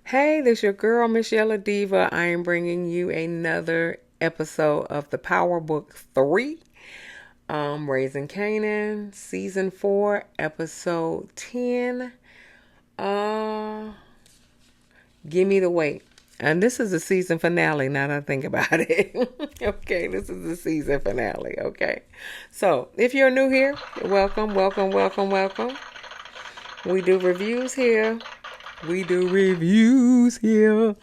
Hey, this your girl, msyelladiva. I am bringing you another episode of the Powerbook 3, Raising Kanan, Season 4, Episode 10, uh, Gimme the Weight. And this is the season finale, now that I think about it. Okay, this is the season finale, okay? So, if you're new here, welcome, welcome, welcome, welcome. We do reviews here. We do reviews here.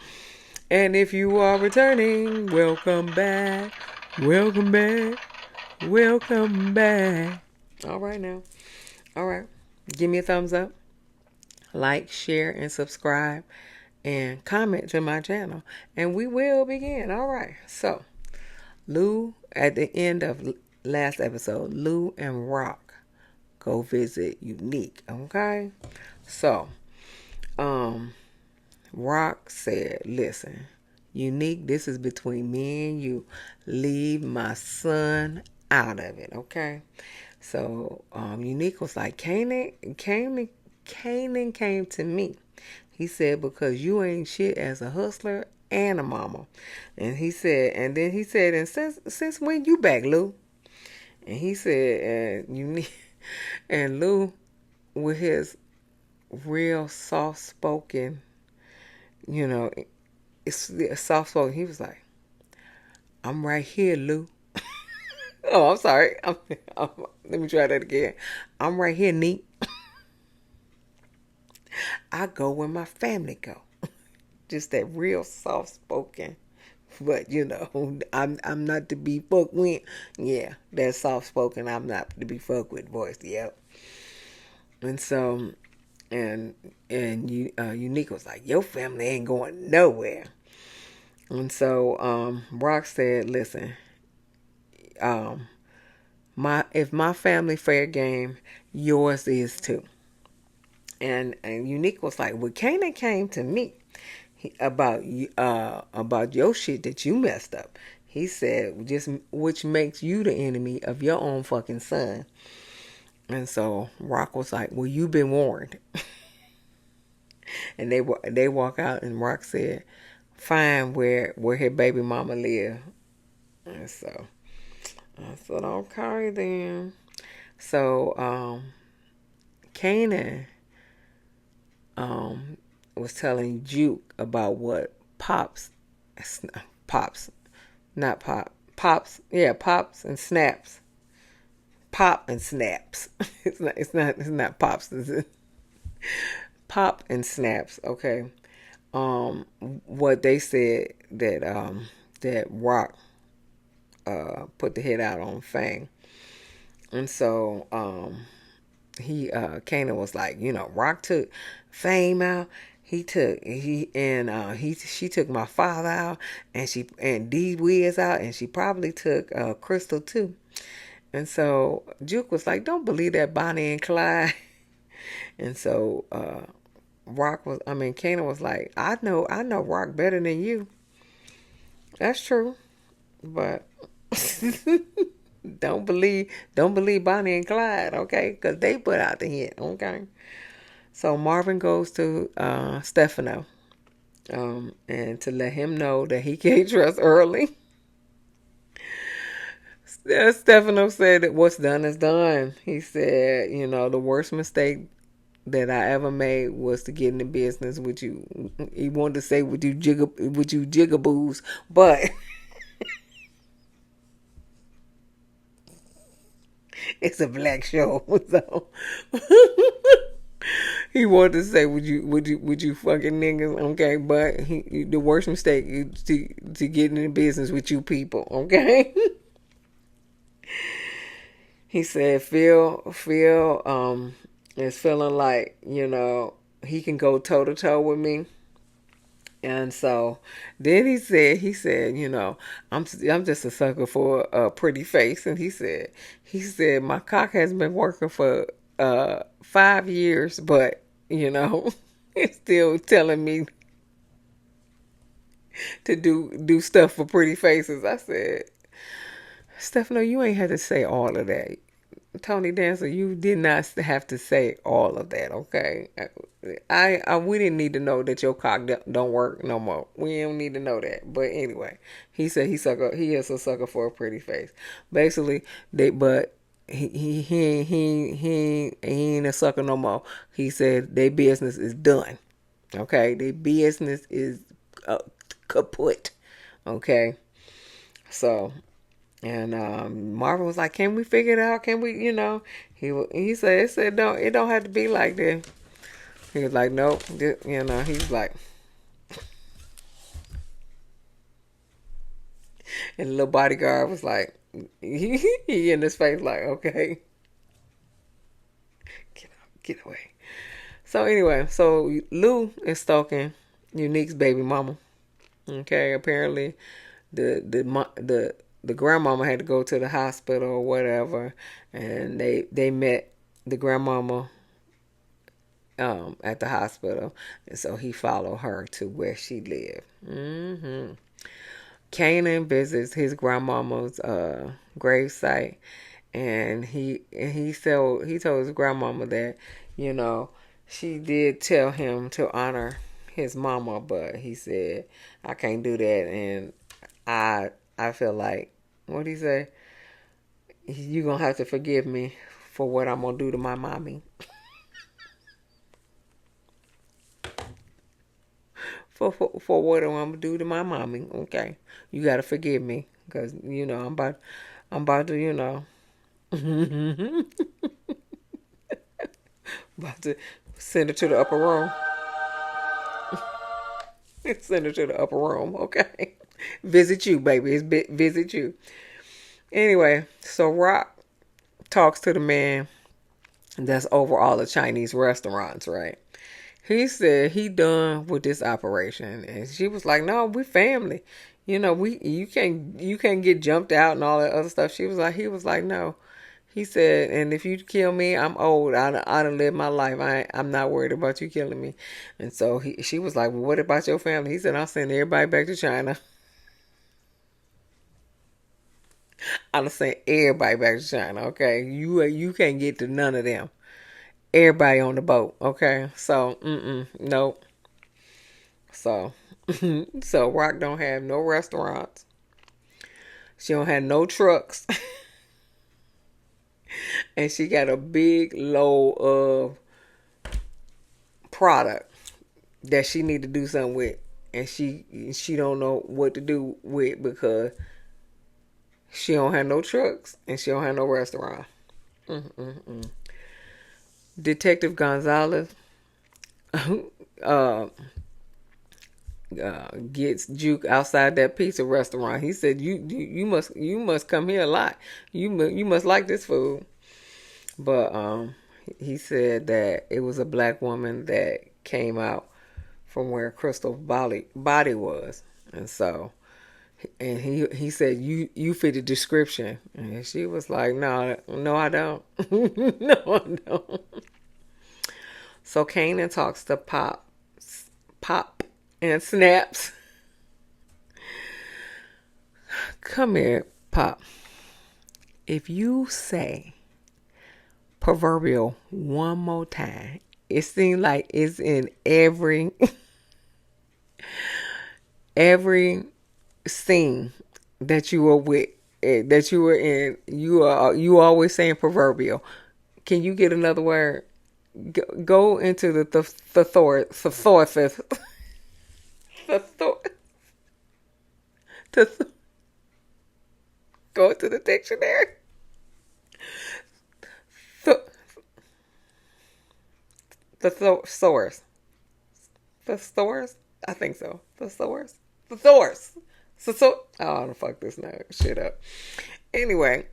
And if you are returning, welcome back. Welcome back. Welcome back. All right now. All right. Give me a thumbs up. Like, share, and subscribe. And comment to my channel. And we will begin. All right. So, Lou, at the end of last episode, Lou and Raq go visit Unique. Okay? So, Raq said, listen, Unique, this is between me and you. Leave my son out of it, okay? So, Unique was like, Kanan came to me. He said, because you ain't shit as a hustler and a mama. And then he said, and since when you back, Lou? And he said, Unique, and Lou, with his real soft-spoken, it's soft spoken. He was like, I'm right here, Lou. Oh, I'm sorry. Let me try that again. I'm right here, Neat. I go where my family go. Just that real soft spoken. But I'm not to be fucked with. Yeah, that soft spoken. I'm not to be fucked with voice. Yep. And so, Unique was like, your family ain't going nowhere. And so, Raq said, listen, if my family fair game, yours is too. And Unique was like, well, Kanan came to me about your shit that you messed up. He said, just which makes you the enemy of your own fucking son. And so Raq was like, well, you've been warned. And they walk out, and Raq said, find where her baby mama live. And so I said, okay then. So Kanan was telling Juke about what Pops, not Pop, Pops, yeah, Pops and Snaps, Pop and Snaps. It's not Pops. It's Pop and Snaps. Okay. What they said that Raq put the hit out on Fang. And so Kanan was like, Raq took Fame out. She took my father out, and D Wiz out, and she probably took Crystal too. And so Juke was like, don't believe that Bonnie and Clyde. And so Kanan was like, I know Raq better than you. That's true. But don't believe Bonnie and Clyde, okay? Because they put out the hit, okay? So Marvin goes to Stefano, and to let him know that he can't trust Early. Stefano said that what's done is done. He said, the worst mistake that I ever made was to get in the business with you. He wanted to say with you jigaboos, but it's a black show, so he wanted to say would you fucking niggas, okay? But the worst mistake is to get in the business with you people, okay? He said Phil is feeling like, he can go toe to toe with me. And so then he said, I'm just a sucker for a pretty face. And he said my cock has been working for 5 years, but it's still telling me to do stuff for pretty faces. I said, Stefano, you ain't had to say all of that. Tony Dancer, you did not have to say all of that, okay? We didn't need to know that your cock don't work no more. We don't need to know that. But anyway, he said he is a sucker for a pretty face. Basically, but he ain't a sucker no more. He said their business is done. Okay, their business is kaput. Okay, so. And Marvin was like, "Can we figure it out? Can we, He said, it don't have to be like that." He was like, "Nope." He's like, and the little bodyguard was like, he in his face like, "Okay, get away." So anyway, so Lou is stalking Unique's baby mama. Okay, apparently the grandmama had to go to the hospital or whatever, and they met the grandmama at the hospital, and so he followed her to where she lived. Kanan visits his grandmama's gravesite, and he told his grandmama that she did tell him to honor his mama, but he said, "I can't do that," and I feel like, what did he say? You gonna have to forgive me for what I'm gonna do to my mommy. For what I'm gonna do to my mommy. Okay, you gotta forgive me because I'm about to about to send her to the upper room. Send her to the upper room. Okay, visit you, baby. Visit you. Anyway, so Raq talks to the man that's over all the Chinese restaurants, right? He said he done with this operation, and she was like, "No, we family. You can't get jumped out and all that other stuff." He was like, "No." He said, "And if you kill me, I'm old. I done lived my life. I'm not worried about you killing me." And so she was like, "Well, what about your family?" He said, "I'll send everybody back to China." I'm saying everybody back to China, okay? You can't get to none of them. Everybody on the boat, okay? So, nope. So, so Raq don't have no restaurants. She don't have no trucks. And she got a big load of product that she need to do something with. And she don't know what to do with because she don't have no trucks and she don't have no restaurant. Detective Gonzalez gets Juke outside that pizza restaurant. He said, "You must come here a lot. You must like this food." But he said that it was a black woman that came out from where Crystal's body was, and so. And he said, you fit the description. And she was like, no, I don't. No, I don't. So Kanan talks to Pop and snaps. "Come here, Pop. If you say proverbial one more time, it seems like it's in every scene that you were with, that you were in. You always saying proverbial. Can you get another word? Go into the thesaurus. Go to the dictionary. Thesaurus. Thesaurus? I think so. Thesaurus. Thesaurus. So, oh, fuck this shit up. Anyway,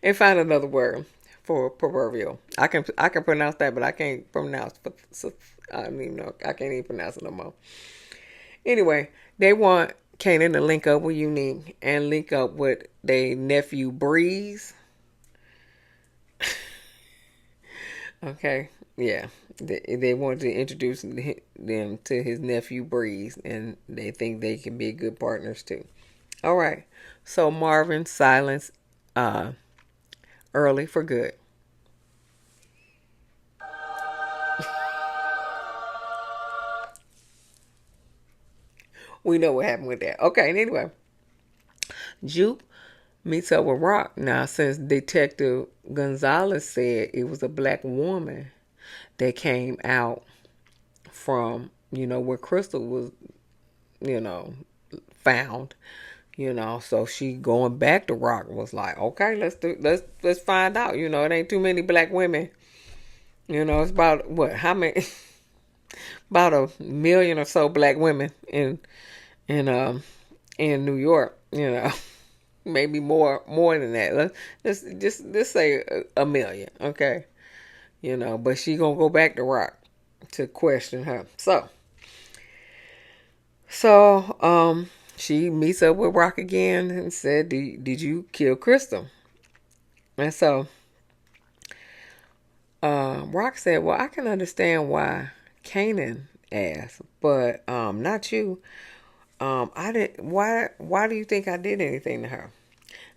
and find another word for proverbial. I can pronounce that, but I can't pronounce. I don't even know. I can't even pronounce it no more. Anyway, they want Kanan to link up with Unique and link up with their nephew Breeze. Okay, yeah. They want to introduce them to his nephew Breeze, and they think they can be good partners too. All right. So Marvin silenced early for good. We know what happened with that. Okay, and anyway, Juke meets up with Raq. Now, since Detective Gonzalez said it was a black woman that came out from, where Crystal was, you know, found, so she going back to Raq was like, okay, let's find out. It ain't too many black women. It's about what, how many? About a million or so black women in in New York. Maybe more than that. Let's say a million, okay? But she gonna go back to Raq to question her. So she meets up with Raq again and said, "Did you kill Crystal?" And so Raq said, "Well, I can understand why Kanan asked, but not you. I didn't. Why do you think I did anything to her?"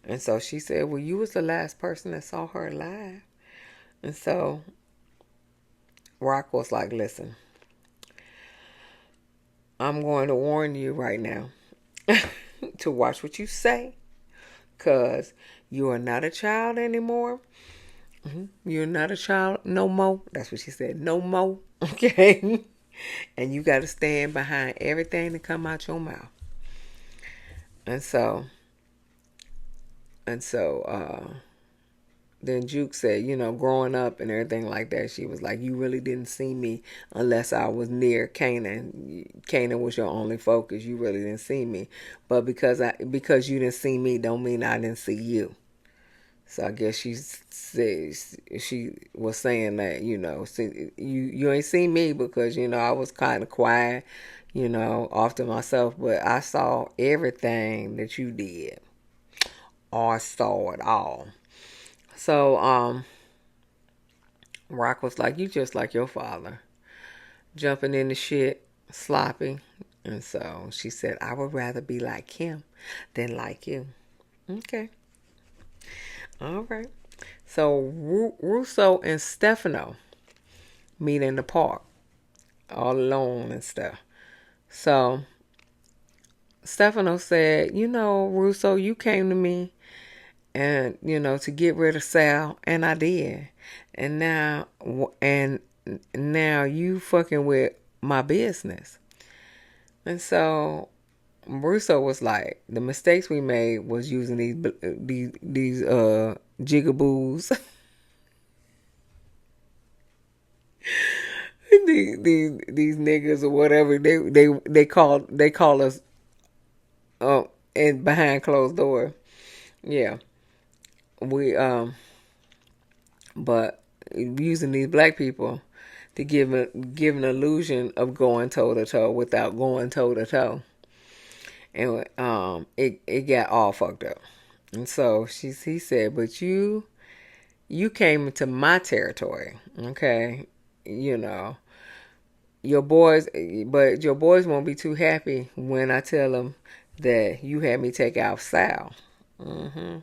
And so she said, "Well, you was the last person that saw her alive." And so Raq was like, "Listen, I'm going to warn you right now to watch what you say, because you are not a child anymore. You're not a child no more." That's what she said. No more. Okay. And you got to stand behind everything that come out your mouth. And so, and so, then Juke said, growing up and everything like that, she was like, "You really didn't see me unless I was near Kanan. Kanan was your only focus. You really didn't see me. But because you didn't see me, don't mean I didn't see you." So I guess she says she was saying that, see, you ain't seen me because I was kind of quiet, off to myself, but I saw everything that you did. Or I saw it all. So Raq was like, "You just like your father, jumping into shit, sloppy." And so she said, "I would rather be like him than like you." Okay. All right. So Russo and Stefano meet in the park, all alone and stuff. So Stefano said, "Russo, you came to me and, to get rid of Sal, and I did. And now you fucking with my business." And so Russo was like, "The mistakes we made was using these jigaboos." these niggas or whatever they call us and behind closed door. Yeah. We but using these black people to give an illusion of going toe to toe without going toe to toe. And it got all fucked up. And so he said, "But you came into my territory, okay? You know, your boys won't be too happy when I tell them that you had me take out Sal."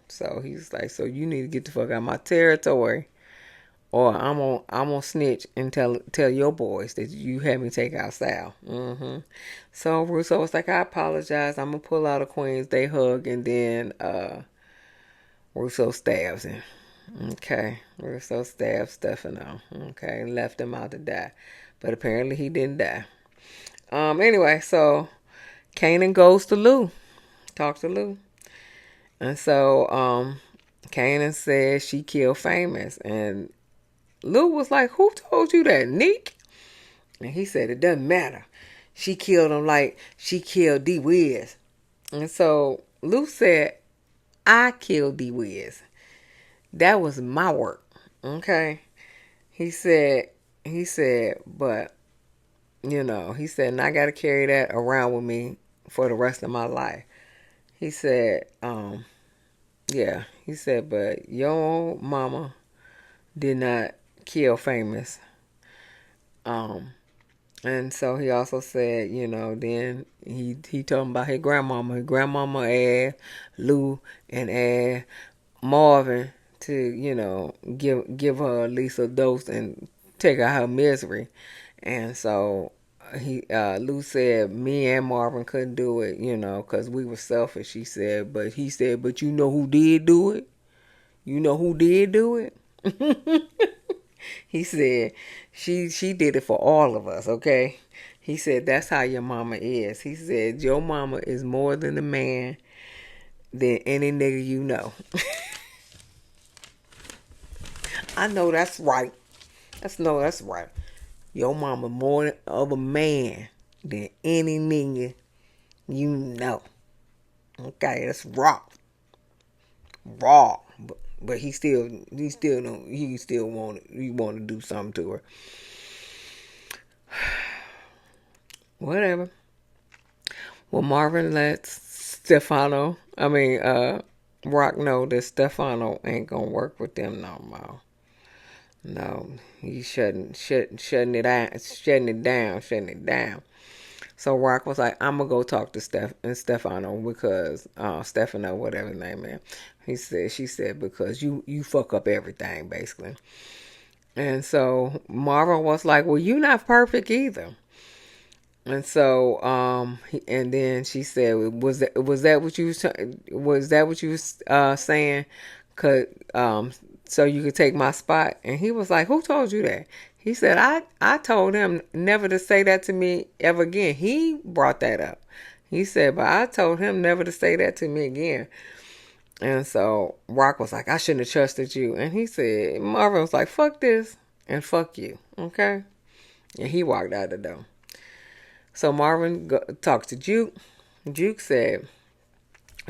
So he's like, "So you need to get the fuck out of my territory, or I'm gonna snitch and tell your boys that you had me take out Sal." So Russo was like, "I apologize. I'm gonna pull out of Queens." They hug, and then Russo stabs him. Okay, Russo stabs Stefano. Okay, left him out to die, but apparently he didn't die. Anyway, so Kanan goes to Lou, talk to Lou, and so Kanan says she killed Famous, and Lou was like, "Who told you that, Neek?" And he said, "It doesn't matter. She killed him like she killed D Wiz." And so Lou said, "I killed D Wiz. That was my work." Okay. He said, but he said, "And I gotta carry that around with me for the rest of my life." He said, yeah. He said, "But your mama did not kill Famous." Um, and so he also said, then he told him about his grandmama. His grandmama asked Lou and asked Marvin to give her at least a dose and take out her misery. And so Lou said me and Marvin couldn't do it, because we were selfish. He said, but you know who did do it? You know who did do it? He said she did it for all of us, okay? He said that's how your mama is. He said your mama is more than a man than any nigga you know. I know that's right. That's right. Your mama more of a man than any nigga you know. Okay, that's raw. Raw. But he still don't, he still want to do something to her. Whatever. Well, Marvin lets Raq know that Stefano ain't gonna work with them no more. No, he's shutting it down. So Raq was like, I'm gonna go talk to Stefano because Stefano, whatever his name is. She said because you fuck up everything basically. And so Marvin was like, well, you not perfect either. And so and then she said, was that what you was saying? Cause so you could take my spot. And he was like, who told you that? He said, I told him never to say that to me ever again. He brought that up. He said, but I told him never to say that to me again. And so Raq was like, I shouldn't have trusted you. And he said, Marvin was like, fuck this and fuck you. Okay. And he walked out the door. So Marvin talked to Juke. Juke said,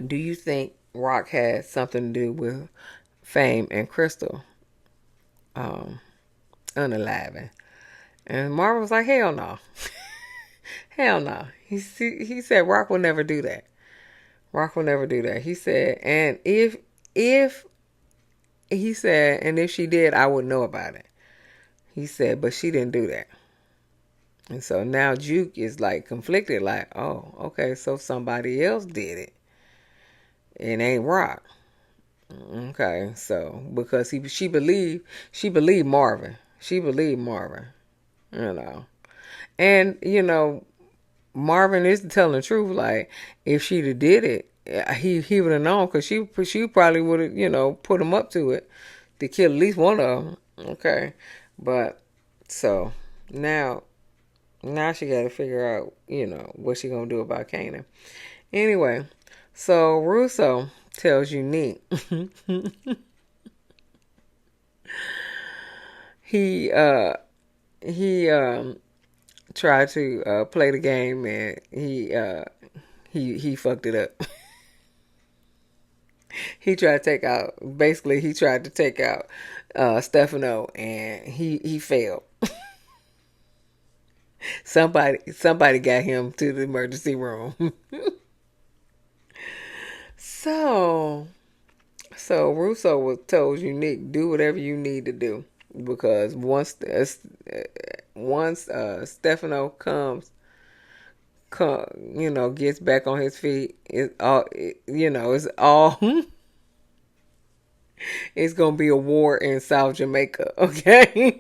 do you think Raq had something to do with Fame and Crystal unaliving? And Marvin was like, hell no. Hell no. He said Raq will never do that. Raq will never do that. He said, and if she did, I would know about it. He said, but she didn't do that. And so now Juke is like conflicted, like, oh, okay, so somebody else did it. It ain't Raq. Okay, so because she believed Marvin. She believed Marvin. And Marvin is telling the truth. Like, if she'd have did it, he would have known, because she probably would have, put him up to it to kill at least one of them. Okay, but so now she got to figure out, what she gonna do about Kanan. Anyway, so Russo tells Unique he tried to play the game, and he fucked it up. He tried to take out Stefano, and he failed. Somebody got him to the emergency room. So Russo told Unique, do whatever you need to do, because once Stefano gets back on his feet, it's it's gonna be a war in South Jamaica. Okay.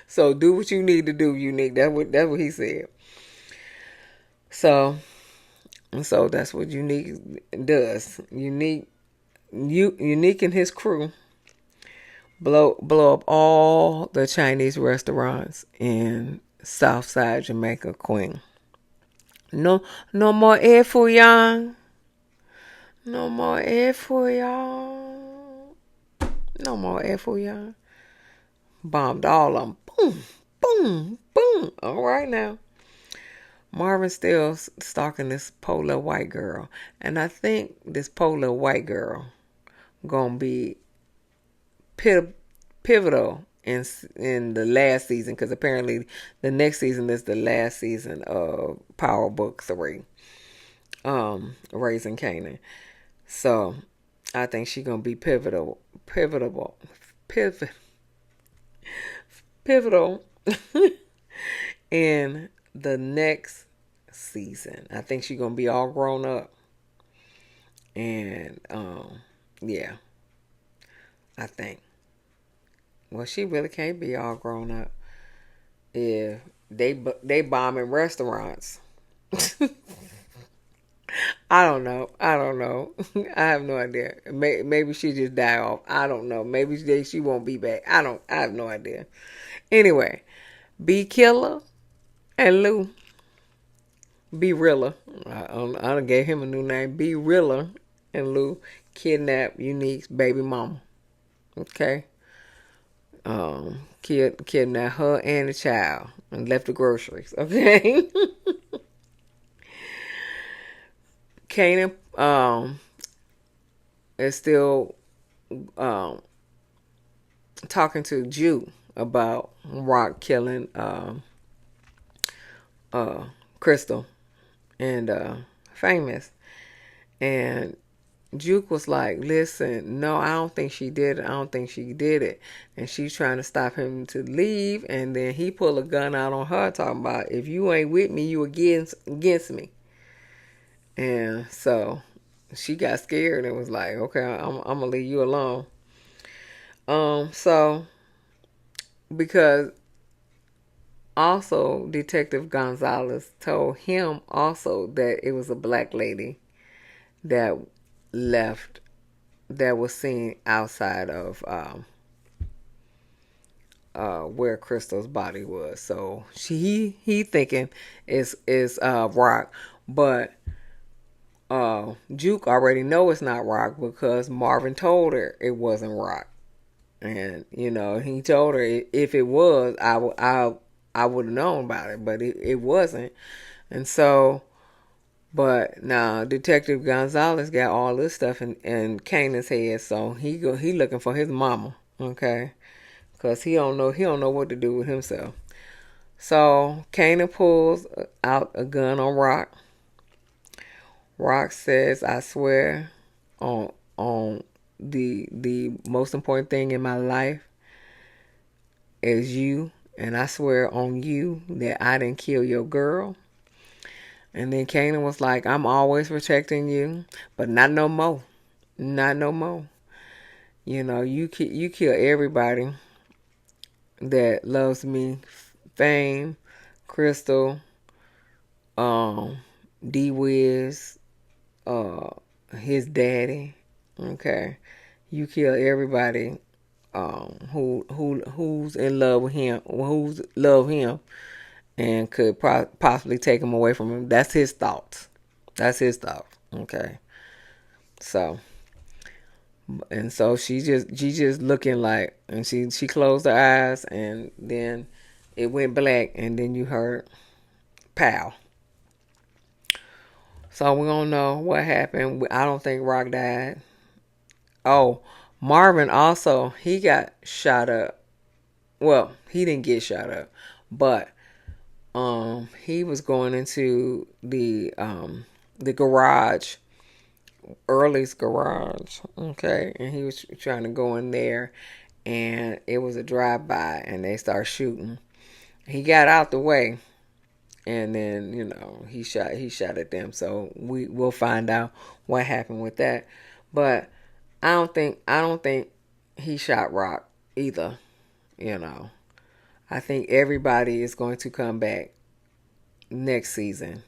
So do what you need to do, Unique. That's what he said. So that's what Unique does. Unique and his crew blow up all the Chinese restaurants in Southside Jamaica, Queen. No more air for y'all. No more air for y'all. No more air for y'all. Bombed all of them. Boom, boom, boom. All right now. Marvin's still stalking this poor little white girl. And I think this poor little white girl gonna be pivotal in the last season, because apparently the next season is the last season of Powerbook 3, Raising Kanan. So I think she's gonna be pivotal in the next season. I think she's gonna be all grown up, and Yeah, I think. Well, she really can't be all grown up if they bombing restaurants. I don't know. I don't know. I have no idea. Maybe she just died off. I don't know. Maybe she won't be back. I don't. I have no idea. Anyway, B Killer and Lou. B Rilla. I done gave him a new name. B Rilla and Lou kidnapped Unique's baby mama. Okay. Kidnapped her and the child and left the groceries. Okay. Kanan is still um talking to Jew about Raq killing uh Crystal and Famous, and Juke was like, listen, no, I don't think she did it. I don't think she did it. And she's trying to stop him to leave. And then he pulled a gun out on her talking about, if you ain't with me, you against me. And so she got scared and was like, okay, I'm going to leave you alone. So because also Detective Gonzalez told him also that it was a black lady that left, that was seen outside of where Crystal's body was. So he thinking is Raq, but Juke already know it's not Raq because Marvin told her it wasn't Raq, and he told her if it was, I would have known about it, but it wasn't, and so. But now Detective Gonzalez got all this stuff in Kanan's head, so he looking for his mama, okay? Cause he don't know what to do with himself. So Kanan pulls out a gun on Raq. Raq says, "I swear on the most important thing in my life is you, and I swear on you that I didn't kill your girl." And then Kanan was like, I'm always protecting you, but not no more. Not no more. You kill everybody that loves me. Fame, Crystal, um, D Wiz, uh, his daddy. Okay. You kill everybody who's in love with him, who's love him, and could possibly take him away from him. That's his thoughts. That's his thought. Okay. So, and so she just looking like, and she closed her eyes, and then it went black, and then you heard pow. So we don't know what happened. I don't think Raq died. Oh, Marvin also, he got shot up. Well, he didn't get shot up, but he was going into the garage, Early's garage, okay, and he was trying to go in there, and it was a drive-by, and they start shooting. He got out the way, and then he shot at them. So we'll find out what happened with that. But I don't think he shot Raq either. You know, I think everybody is going to come back next season,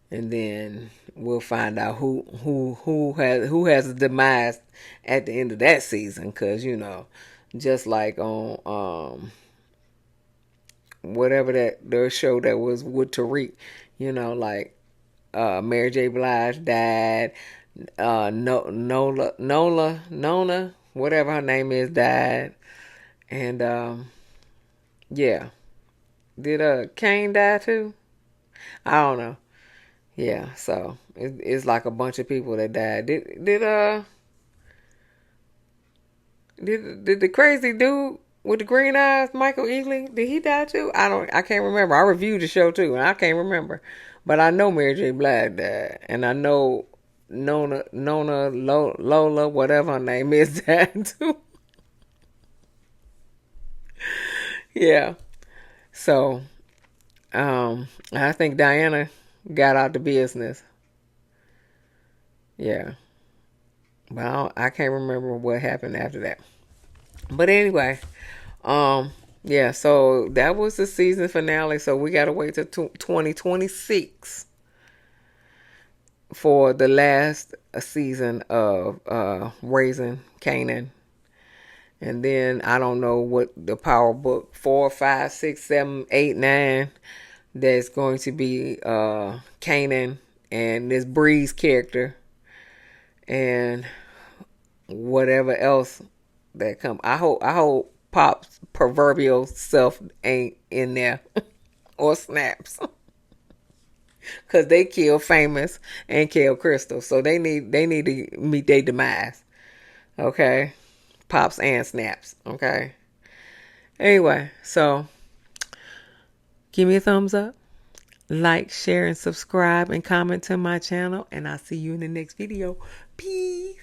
and then we'll find out who has a demise at the end of that season. Cause just like on whatever that their show that was with Tariq, like Mary J. Blige died, Nona, whatever her name is, died, and yeah, did Kane die too? I don't know. Yeah, so it's like a bunch of people that died. Did the crazy dude with the green eyes, Michael Ealy, did he die too? I can't remember. I reviewed the show too, and I can't remember. But I know Mary J. Blige died, and I know Nona Lola, whatever her name is, died too. Yeah. So, I think Diana got out the business. Yeah. Well, I can't remember what happened after that. But anyway, yeah, so that was the season finale. So we gotta wait till 2026 for the last season of Raising Kanan. And then I don't know what the Power Book 4, 5, 6, 7, 8, 9 that's going to be Kanan and this Breeze character and whatever else that come. I hope Pop's proverbial self ain't in there or Snaps. Cause they kill Famous and kill Crystal. So they need to meet their demise. Okay. Pops and Snaps. Okay. Anyway, so give me a thumbs up. Like, share, and subscribe, and comment to my channel. And I'll see you in the next video. Peace.